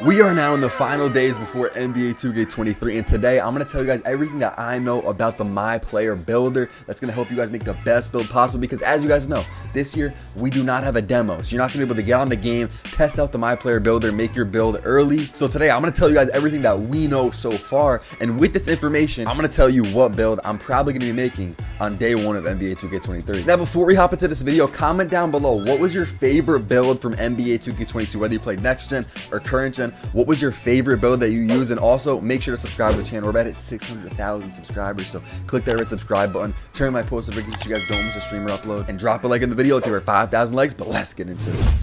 We are now in the final days before NBA 2K23, and today I'm going to tell you guys everything that I know about the MyPLAYER builder that's going to help you guys make the best build possible, because as you guys know, this year we do not have a demo, so you're not going to be able to get on the game, test out the MyPLAYER builder, make your build early. So today I'm going to tell you guys everything that we know so far, and with this information, I'm going to tell you what build I'm probably going to be making on day one of NBA 2K23. Now, before we hop into this video, comment down below what was your favorite build from NBA 2K22, whether you played next gen or current gen. What was your favorite build that you use? And also make sure to subscribe to the channel. We're about at 600,000 subscribers, so click that red subscribe button, turn on my post notifications so you guys don't miss a streamer upload, and drop a like in the video. Let's hit our 5,000 likes, but let's get into it.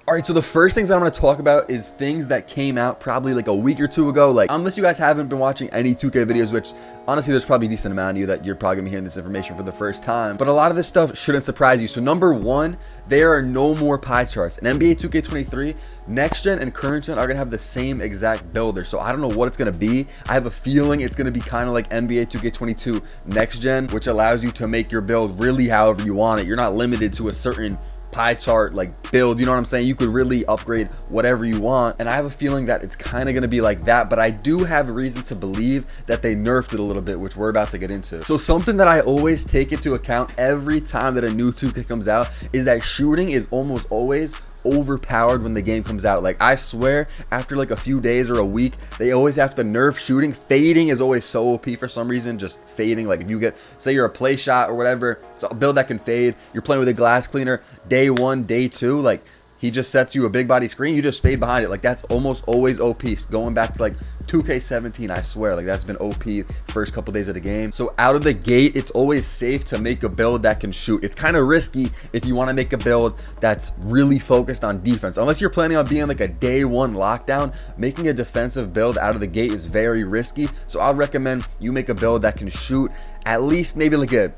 All right, so the first things I'm going to talk about is things that came out probably like a week or two ago. Like, unless you guys haven't been watching any 2K videos, which honestly, there's probably a decent amount of you that you're probably gonna be hearing this information for the first time, but a lot of this stuff shouldn't surprise you. So number one, there are no more pie charts. In NBA 2K23, next gen and current gen are gonna have the same exact builder. So I don't know what it's gonna be. I have a feeling it's gonna be kind of like NBA 2K22 next gen, which allows you to make your build really however you want it. You're not limited to a certain pie chart like build, you know what I'm saying? You could really upgrade whatever you want, and I have a feeling that it's kind of going to be like that, but I do have reason to believe that they nerfed it a little bit, which we're about to get into. So something that I always take into account every time that a new 2K comes out is that shooting is almost always overpowered when the game comes out. Like, I swear, after like a few days or a week, they always have to nerf shooting. Fading is always so OP for some reason. Just fading, like if you get, say you're a play shot or whatever, it's a build that can fade, you're playing with a glass cleaner, day one, day two, like he just sets you a big body screen, you just fade behind it. Like, that's almost always OP. Going back to like 2K17, I swear, like that's been OP first couple days of the game. So out of the gate, it's always safe to make a build that can shoot. It's kind of risky if you want to make a build that's really focused on defense. Unless you're planning on being like a day one lockdown, making a defensive build out of the gate is very risky. So I'll recommend you make a build that can shoot at least maybe like a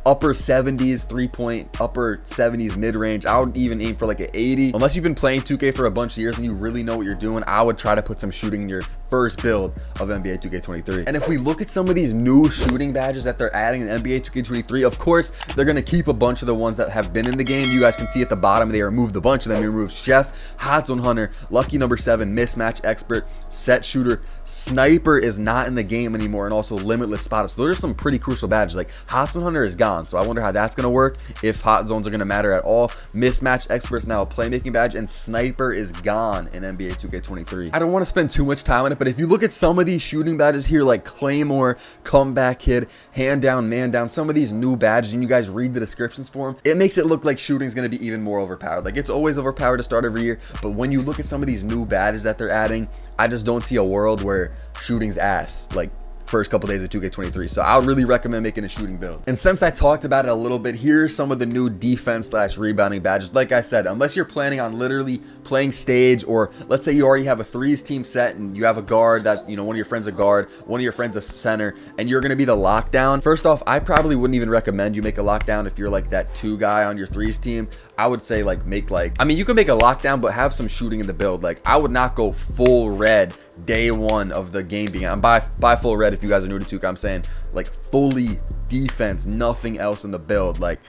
upper 70s 3-point, upper 70s mid-range. I would even aim for like an 80. Unless you've been playing 2K for a bunch of years and you really know what you're doing, I would try to put some shooting in your first build of NBA 2K23. And if we look at some of these new shooting badges that they're adding in NBA 2K23, of course, they're going to keep a bunch of the ones that have been in the game. You guys can see at the bottom, they removed a bunch of them. They removed Chef, Hot Zone Hunter, Lucky Number 7, Mismatch Expert, Set Shooter, Sniper is not in the game anymore, and also Limitless Spotter. So those are some pretty crucial badges. Like, Hot Zone Hunter is gone, so I wonder how that's going to work, if hot zones are going to matter at all. Mismatch Expert's now a playmaking badge, and Sniper is gone in NBA 2K23. I don't want to spend too much time on it, but if you look at some of these shooting badges here, like Claymore, Comeback Kid, Hand Down, Man Down, some of these new badges, and you guys read the descriptions for them, it makes it look like shooting is going to be even more overpowered. Like, it's always overpowered to start every year, but when you look at some of these new badges that they're adding, I just don't see a world where shooting's ass like first couple days of 2K23. So I would really recommend making a shooting build. And since I talked about it a little bit, here's some of the new defense / rebounding badges. Like I said, unless you're planning on literally playing stage, or let's say you already have a threes team set and you have a guard that, you know, one of your friends a guard, one of your friends a center, and you're going to be the lockdown. First off, I probably wouldn't even recommend you make a lockdown if you're like that two guy on your threes team. I would say like make like, I mean, you can make a lockdown, but have some shooting in the build. Like, I would not go full red day one of the game being out. By full red, if you guys are new to 2K, I'm saying like fully defense, nothing else in the build. Like,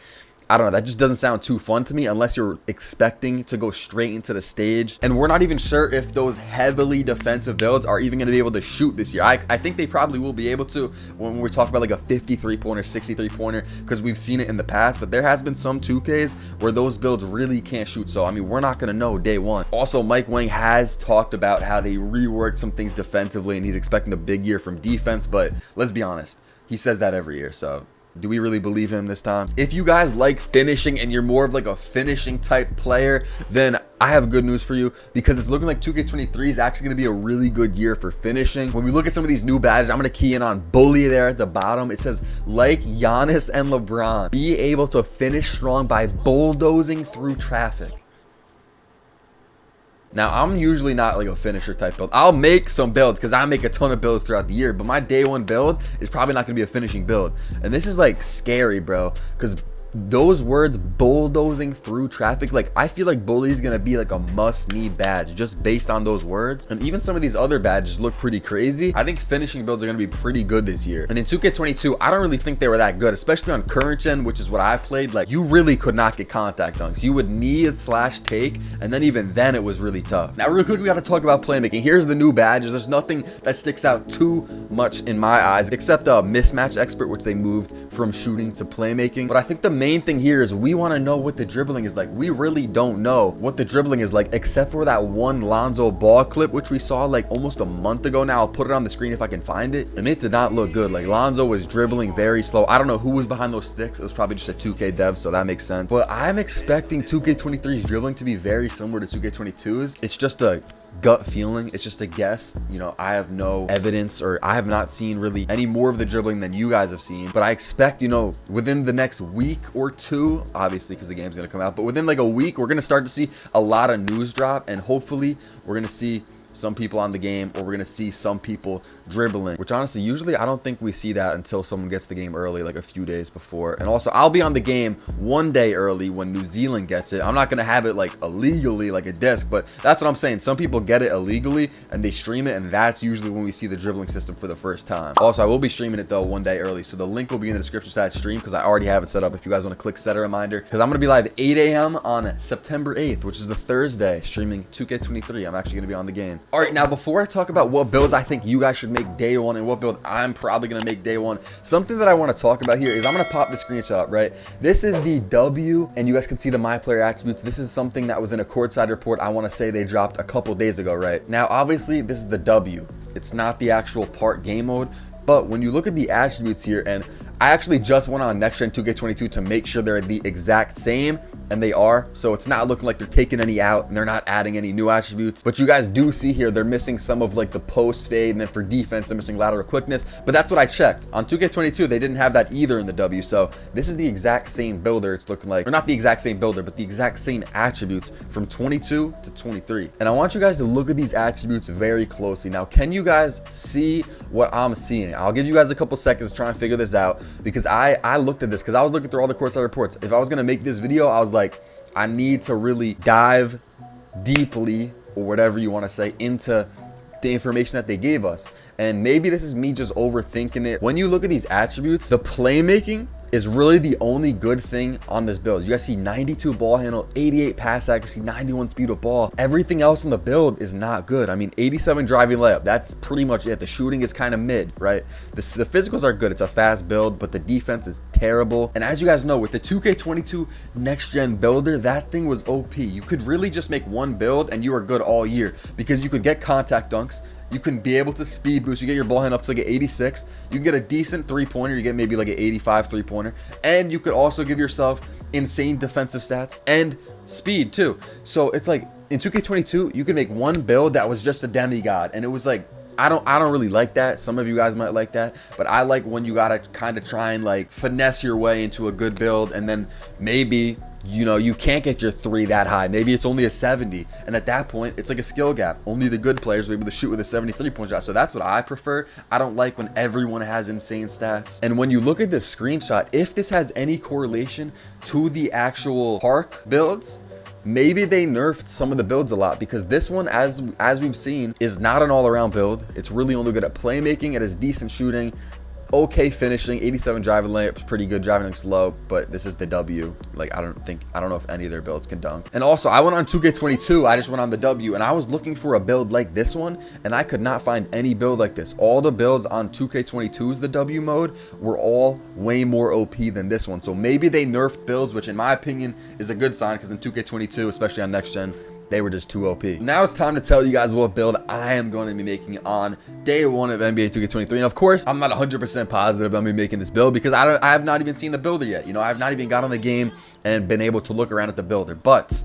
I don't know, that just doesn't sound too fun to me unless you're expecting to go straight into the stage. And we're not even sure if those heavily defensive builds are even going to be able to shoot this year. I think they probably will be able to when we're talking about like a 53-pointer, 63-pointer, because we've seen it in the past, but there has been some 2Ks where those builds really can't shoot. So, I mean, we're not going to know day one. Also, Mike Wang has talked about how they reworked some things defensively, and he's expecting a big year from defense, but let's be honest, he says that every year, so do we really believe him this time? If you guys like finishing and you're more of like a finishing type player, then I have good news for you, because it's looking like 2K23 is actually going to be a really good year for finishing. When we look at some of these new badges, I'm going to key in on Bully there at the bottom. It says, like Giannis and LeBron, be able to finish strong by bulldozing through traffic. Now, I'm usually not like a finisher type build. I'll make some builds because I make a ton of builds throughout the year, but my day one build is probably not going to be a finishing build. And this is like scary, bro, because those words, bulldozing through traffic, like I feel like bully is gonna be like a must-need badge just based on those words. And even some of these other badges look pretty crazy. I think finishing builds are gonna be pretty good this year. And in 2K22, I don't really think they were that good, especially on current gen, which is what I played. Like, you really could not get contact dunks. You would need / take, and then even then it was really tough. Now, real quick, we gotta talk about playmaking. Here's the new badges. There's nothing that sticks out too much in my eyes, except a mismatch expert, which they moved from shooting to playmaking. But I think the main thing here is we want to know what the dribbling is like. We really don't know what the dribbling is like, except for that one Lonzo Ball clip, which we saw like almost a month ago now. I'll put it on the screen if I can find it, and it did not look good. Like, Lonzo was dribbling very slow. I don't know who was behind those sticks. It was probably just a 2K dev, so that makes sense. But I'm expecting 2K23's dribbling to be very similar to 2K22's. It's just a gut feeling. It's just a guess. You know, I have no evidence, or I have not seen really any more of the dribbling than you guys have seen. But I expect, you know, within the next week or two, obviously because the game's gonna come out, but within like a week, we're gonna start to see a lot of news drop, and hopefully we're gonna see some people on the game, or we're gonna see some people dribbling, which honestly usually I don't think we see that until someone gets the game early, like a few days before. And also, I'll be on the game one day early when New Zealand gets it. I'm not gonna have it like illegally like a disc, but that's what I'm saying. Some people get it illegally and they stream it, and that's usually when we see the dribbling system for the first time. Also, I will be streaming it though one day early, so the link will be in the description side stream, because I already have it set up if you guys want to click set a reminder, because I'm gonna be live 8 a.m. on September 8th, which is the Thursday, streaming 2K23. I'm actually gonna be on the game. All right, now before I talk about what builds I think you guys should make day one and what build I'm probably gonna make day one, something that I want to talk about here is I'm gonna pop the screenshot up, right? This is the W, and you guys can see the my player attributes. This is something that was in a courtside report. I want to say they dropped a couple days ago, right? Now, obviously, this is the W. It's not the actual part game mode. But when you look at the attributes here, and I actually just went on next gen 2K22 to make sure they're the exact same, and they are. So it's not looking like they're taking any out and they're not adding any new attributes. But you guys do see here, they're missing some of like the post fade, and then for defense, they're missing lateral quickness. But that's what I checked. On 2K22, they didn't have that either in the W. So this is the exact same builder it's looking like, or not the exact same builder, but the exact same attributes from 22 to 23. And I want you guys to look at these attributes very closely. Now, can you guys see what I'm seeing? I'll give you guys a couple seconds to try and figure this out, because I looked at this because I was looking through all the courtside reports. If I was going to make this video, I was like, I need to really dive deeply, or whatever you want to say, into the information that they gave us. And maybe this is me just overthinking it. When you look at these attributes, the playmaking is really the only good thing on this build. You guys see 92 ball handle, 88 pass accuracy, 91 speed of ball. Everything else in the build is not good. I mean, 87 driving layup, that's pretty much it. The shooting is kind of mid, right? The physicals are good. It's a fast build, but the defense is terrible. And as you guys know, with the 2K22 next gen builder, that thing was OP. You could really just make one build and you are good all year, because you could get contact dunks. You can be able to speed boost. You get your ball hand up to like an 86. You can get a decent three-pointer. You get maybe like an 85 three-pointer. And you could also give yourself insane defensive stats and speed too. So it's like in 2K22, you can make one build that was just a demigod. And it was like, I don't really like that. Some of you guys might like that, but I like when you gotta kind of try and like finesse your way into a good build, and then maybe, you know, you can't get your 3 that high. Maybe it's only a 70, and at that point it's like a skill gap. Only the good players are able to shoot with a 73-point shot. So that's what I prefer. I don't like when everyone has insane stats. And when you look at this screenshot, if this has any correlation to the actual park builds, maybe they nerfed some of the builds a lot, because this one, as we've seen, is not an all-around build. It's really only good at playmaking. It has decent shooting, okay finishing, 87 driving layups, pretty good driving lengths low, but this is the W. Like, I don't know if any of their builds can dunk. And also, I went on 2K22, I just went on the W, and I was looking for a build like this one, and I could not find any build like this. All the builds on 2K22's the W mode were all way more OP than this one. So maybe they nerfed builds, which in my opinion is a good sign, because in 2K22, especially on next gen, they were just too OP. Now it's time to tell you guys what build I am going to be making on day one of NBA 2K23. And of course, I'm not 100% positive I'm going to be making this build, because I have not even seen the builder yet. You know, I have not even got on the game and been able to look around at the builder. But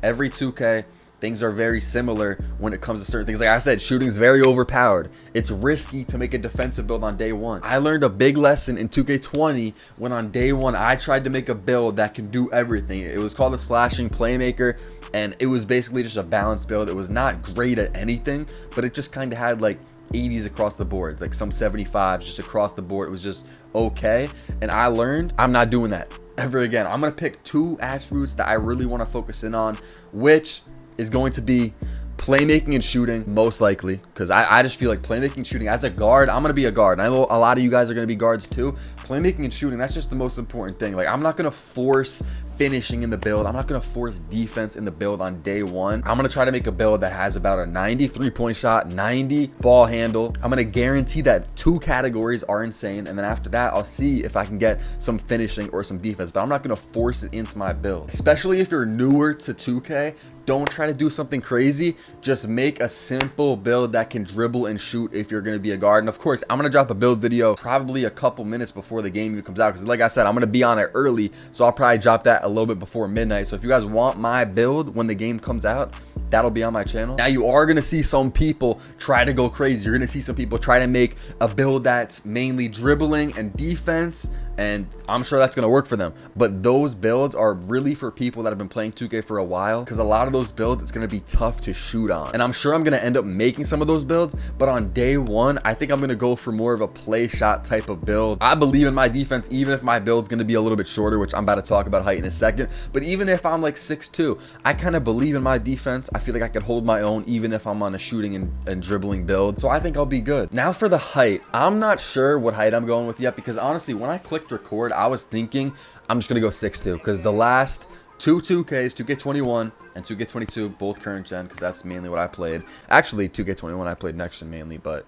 every 2K, things are very similar when it comes to certain things. Like I said, shooting is very overpowered. It's risky to make a defensive build on day one. I learned a big lesson in 2K20 when on day one, I tried to make a build that can do everything. It was called a slashing playmaker, and it was basically just a balanced build. It was not great at anything, but it just kind of had like 80s across the board, like some 75s just across the board. It was just okay. And I learned I'm not doing that. ever again. I'm going to pick 2 attributes that I really want to focus in on, which is going to be playmaking and shooting, most likely, because I just feel like playmaking and shooting as a guard, I'm going to be a guard. And I know a lot of you guys are going to be guards too. Playmaking and shooting, that's just the most important thing. Like, I'm not going to force finishing in the build. I'm not going to force defense in the build on day one. I'm going to try to make a build that has about a 90 3-point shot, 90 ball handle. I'm going to guarantee that 2 categories are insane. And then after that, I'll see if I can get some finishing or some defense, but I'm not going to force it into my build. Especially if you're newer to 2K, don't try to do something crazy. Just make a simple build that can dribble and shoot if you're going to be a guard. And of course, I'm going to drop a build video probably a couple minutes before the game even comes out, because like I said, I'm going to be on it early, so I'll probably drop that a little bit before midnight. So if you guys want my build when the game comes out, that'll be on my channel. Now, you are going to see some people try to go crazy. You're going to see some people try to make a build that's mainly dribbling and defense, and I'm sure that's going to work for them. But those builds are really for people that have been playing 2K for a while, because a lot of those builds, it's going to be tough to shoot on. And I'm sure I'm going to end up making some of those builds, but on day one, I think I'm going to go for more of a play shot type of build. I believe in my defense, even if my build's going to be a little bit shorter, which I'm about to talk about height in a second. But even if I'm like 6'2", I kind of believe in my defense. I feel like I could hold my own even if I'm on a shooting and dribbling build. So I think I'll be good. Now for the height, I'm not sure what height I'm going with yet, because honestly, when I clicked record, I was thinking I'm just gonna go 6'2", because the last 2 2Ks, 2K21 and 2K22, both current gen, because that's mainly what I played. Actually, 2K21 I played next gen mainly, but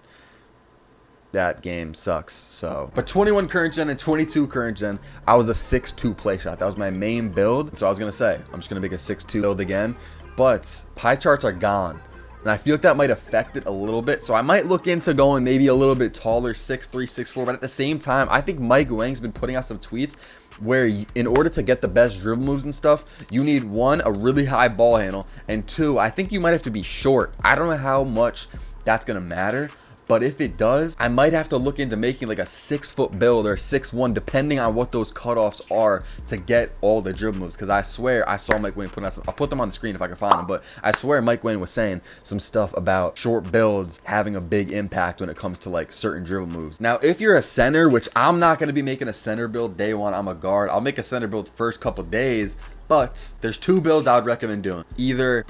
that game sucks. So, but 21 current gen and 22 current gen, I was a 6'2" play shot. That was my main build. So I was gonna say I'm just gonna make a 6'2" build again, but pie charts are gone, and I feel like that might affect it a little bit. So I might look into going maybe a little bit taller, 6'3", 6'4". But at the same time, I think Mike Wang's been putting out some tweets where in order to get the best dribble moves and stuff, you need 1, a really high ball handle, and 2, I think you might have to be short. I don't know how much that's gonna matter, but if it does, I might have to look into making like a 6-foot build or 6'1", depending on what those cutoffs are to get all the dribble moves. Because I swear I saw Mike Wayne putting out some, I'll put them on the screen if I can find them, but I swear Mike Wayne was saying some stuff about short builds having a big impact when it comes to like certain dribble moves. Now, if you're a center, which I'm not going to be making a center build day one, I'm a guard. I'll make a center build first couple days. But there's 2 builds I would recommend doing.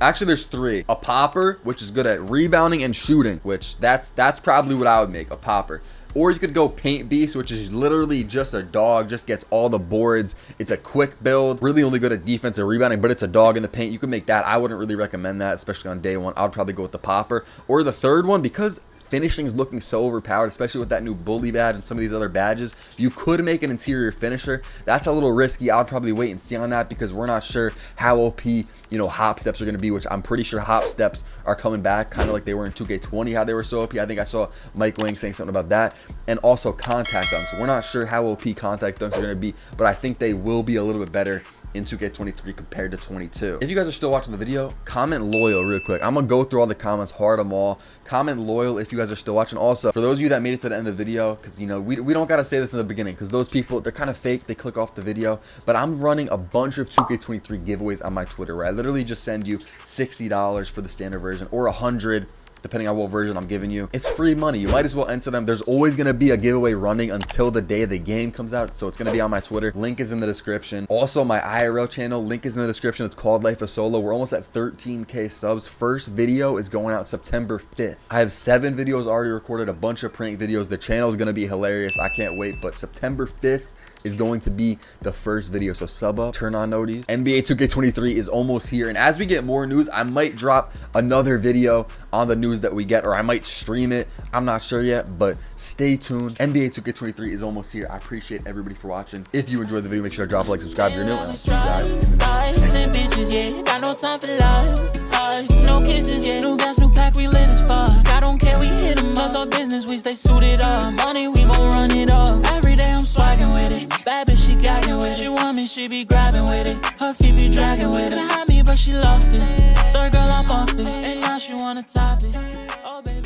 Actually there's 3. A popper, which is good at rebounding and shooting, which that's probably what I would make, a popper. Or you could go paint beast, which is literally just a dog, just gets all the boards. It's a quick build, really only good at defense and rebounding, but it's a dog in the paint. You could make that. I wouldn't really recommend that, especially on day one. I would probably go with the popper. Or the third one, because finishing is looking so overpowered, especially with that new bully badge and some of these other badges, you could make an interior finisher. That's a little risky. I would probably wait and see on that, because we're not sure how OP, you know, hop steps are going to be, which I'm pretty sure hop steps are coming back, kind of like they were in 2K20, how they were so OP. I think I saw Mike Wang saying something about that. And also contact dunks. We're not sure how OP contact dunks are going to be, but I think they will be a little bit better in 2K23 compared to 22. If you guys are still watching the video, comment loyal real quick. I'm gonna go through all the comments, heart them all. Comment loyal if you guys are still watching. Also, for those of you that made it to the end of the video, because you know we don't gotta say this in the beginning, because those people, they're kind of fake, they click off the video. But I'm running a bunch of 2K23 giveaways on my Twitter, where I literally just send you $60 for the standard version, or $100, depending on what version I'm giving you. It's free money. You might as well enter them. There's always going to be a giveaway running until the day the game comes out, so it's going to be on my Twitter. Link is in the description. Also, my IRL channel, link is in the description. It's called Life of Solo. We're almost at 13K subs. First video is going out September 5th. I have 7 videos already recorded, a bunch of prank videos. The channel is going to be hilarious. I can't wait. But September 5th is going to be the first video, so sub up, turn on noties. NBA 2K23 is almost here, and as we get more news, I might drop another video on the news that we get, or I might stream it. I'm not sure yet, but stay tuned. NBA 2K23 is almost here. I appreciate everybody for watching. If you enjoyed the video, make sure to drop a like, subscribe if you're new, and I'll see you guys in the next video. Got no time for love, no kisses, yeah. New gas, new pack, we lit as fuck. I don't care, we hit them up, our business, we stay suited up. Money, we gon' run it up. Every day I'm swagging with it. Bad bitch, she gagging with it. She want me, she be grabbing with it. Her feet be dragging with it. Behind me, but she lost it. Sorry, girl, I'm off it. And now she wanna top it. Oh, baby.